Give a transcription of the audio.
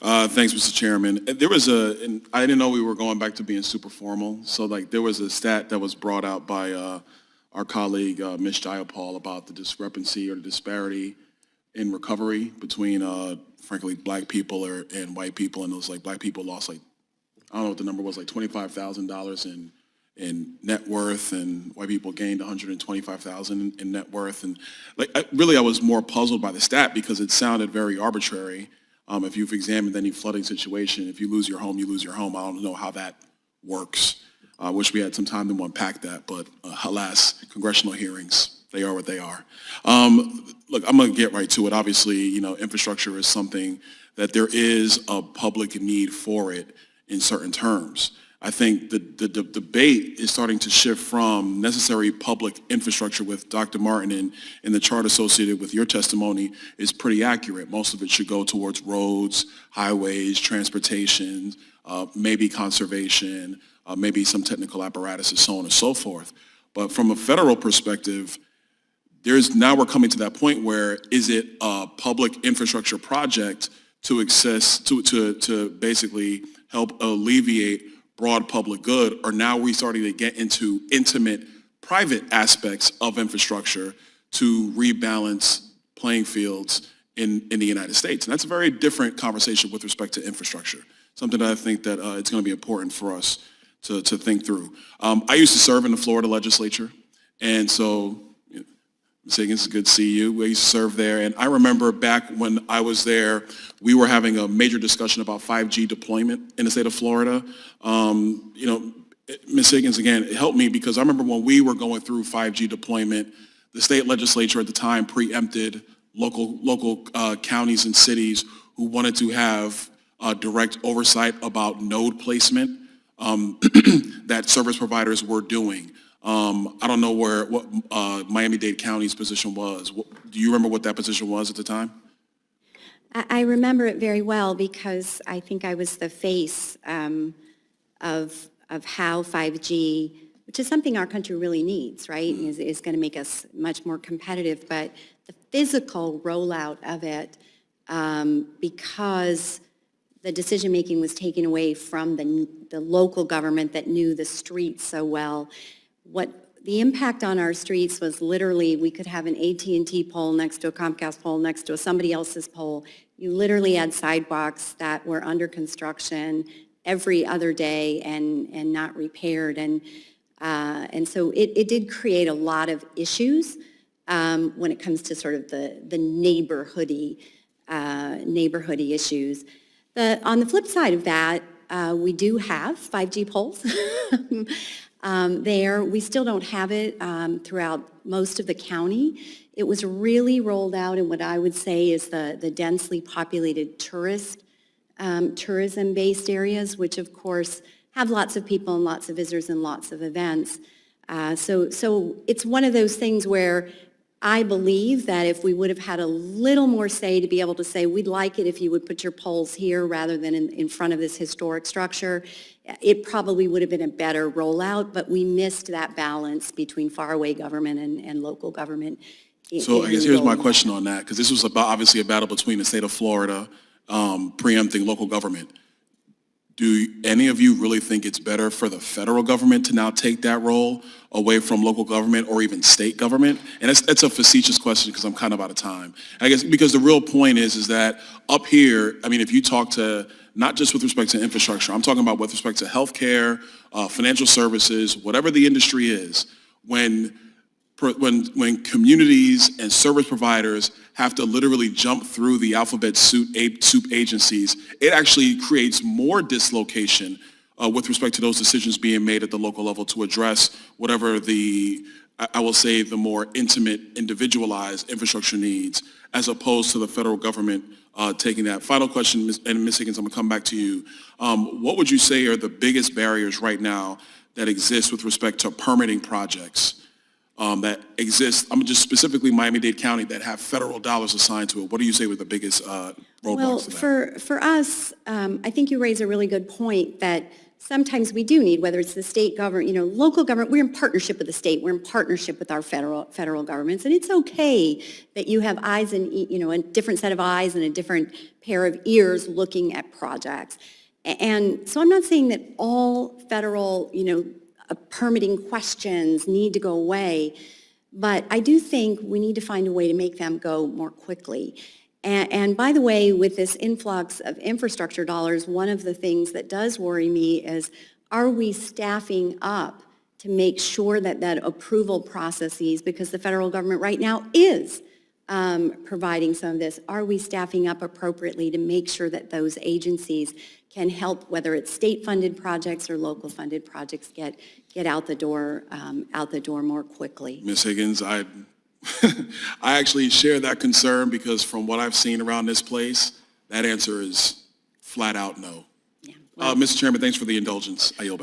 Thanks, Mr. Chairman. There was and I didn't know we were going back to being super formal. So like there was a stat that was brought out by our colleague, Ms. Jayapal, about the discrepancy or the disparity in recovery between, frankly, black people and white people. And it was like black people lost like, I don't know what the number was, like $25,000 in net worth, and white people gained $125,000 in net worth. And like, I was more puzzled by the stat because it sounded very arbitrary. If you've examined any flooding situation, if you lose your home, you lose your home. I don't know how that works. I wish we had some time to unpack that, but alas, congressional hearings, they are what they are. Look, I'm going to get right to it. Obviously, infrastructure is something that there is a public need for it in certain terms. I think the debate is starting to shift from necessary public infrastructure with Dr. Martin and the chart associated with your testimony is pretty accurate. Most of it should go towards roads, highways, transportation, maybe conservation, maybe some technical apparatus and so on and so forth. But from a federal perspective, now we're coming to that point where is it a public infrastructure project to basically help alleviate broad public good, or now we're starting to get into intimate private aspects of infrastructure to rebalance playing fields in the United States. And that's a very different conversation with respect to infrastructure, something that I think that it's going to be important for us to think through. I used to serve in the Florida legislature, and so Ms. Higgins, it's good to see you. We used to serve there, and I remember back when I was there, we were having a major discussion about 5G deployment in the state of Florida. Ms. Higgins, again, it helped me because I remember when we were going through 5G deployment, the state legislature at the time preempted local counties and cities who wanted to have direct oversight about node placement that service providers were doing. I don't know what Miami-Dade County's position was. Do you remember what that position was at the time? I remember it very well because I think I was the face of how 5G, which is something our country really needs, right, is going to make us much more competitive. But the physical rollout of it, because the decision-making was taken away from the local government that knew the streets so well, what the impact on our streets was literally we could have an AT&T pole next to a Comcast pole next to somebody else's pole. You literally had sidewalks that were under construction every other day and not repaired. And so it did create a lot of issues when it comes to sort of the neighborhoody issues. On the flip side of that, we do have 5G poles. There. We still don't have it throughout most of the county. It was really rolled out in what I would say is the densely populated tourism-based areas, which of course have lots of people and lots of visitors and lots of events. So it's one of those things where I believe that if we would have had a little more say to be able to say, we'd like it if you would put your poles here rather than in front of this historic structure, it probably would have been a better rollout, but we missed that balance between faraway government and local government. So I guess here's my question on that, because this was obviously a battle between the state of Florida preempting local government. Do any of you really think it's better for the federal government to now take that role away from local government or even state government? And that's a facetious question because I'm kind of out of time. I guess because the real point is that up here, I mean, if you talk to, not just with respect to infrastructure, I'm talking about with respect to healthcare, financial services, whatever the industry is, when communities and service providers have to literally jump through the alphabet soup agencies, it actually creates more dislocation with respect to those decisions being made at the local level to address whatever I will say, the more intimate, individualized infrastructure needs, as opposed to the federal government taking that. Final question, and Ms. Higgins, I'm going to come back to you. What would you say are the biggest barriers right now that exist with respect to permitting projects that exist, I'm just specifically Miami-Dade County, that have federal dollars assigned to it? What do you say were the biggest roadblocks to that? Well, for us, I think you raise a really good point that sometimes we do need, whether it's the state government, local government, we're in partnership with the state, we're in partnership with our federal governments, and it's okay that you have eyes and, a different set of eyes and a different pair of ears looking at projects. And so I'm not saying that all federal, permitting questions need to go away, but I do think we need to find a way to make them go more quickly. And by the way, with this influx of infrastructure dollars, one of the things that does worry me is, are we staffing up to make sure that approval processes, because the federal government right now is providing some of this, are we staffing up appropriately to make sure that those agencies can help, whether it's state-funded projects or local-funded projects, get out the door more quickly? Ms. Higgins, I actually share that concern, because from what I've seen around this place, that answer is flat out no. Yeah. Well, Mr. Chairman, thanks for the indulgence. I yield back.